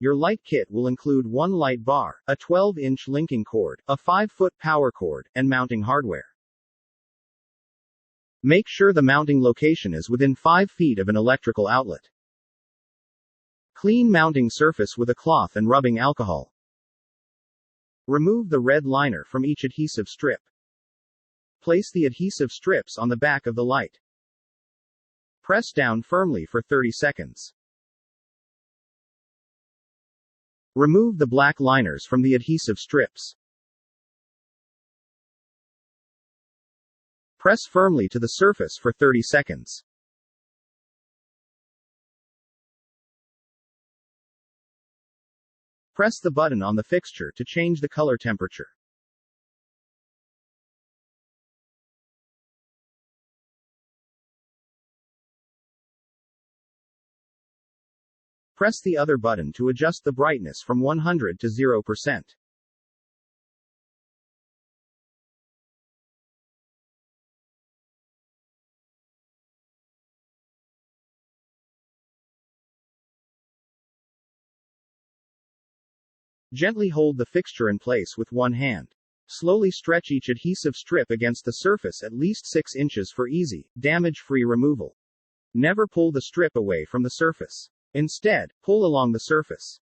Your light kit will include one light bar, a 12-inch linking cord, a 5-foot power cord, and mounting hardware. Make sure the mounting location is within 5 feet of an electrical outlet. Clean mounting surface with a cloth and rubbing alcohol. Remove the red liner from each adhesive strip. Place the adhesive strips on the back of the light. Press down firmly for 30 seconds. Remove the black liners from the adhesive strips. Press firmly to the surface for 30 seconds. Press the button on the fixture to change the color temperature. Press the other button to adjust the brightness from 100 to 0%. Gently hold the fixture in place with one hand. Slowly stretch each adhesive strip against the surface at least 6 inches for easy, damage-free removal. Never pull the strip away from the surface. Instead, pull along the surface.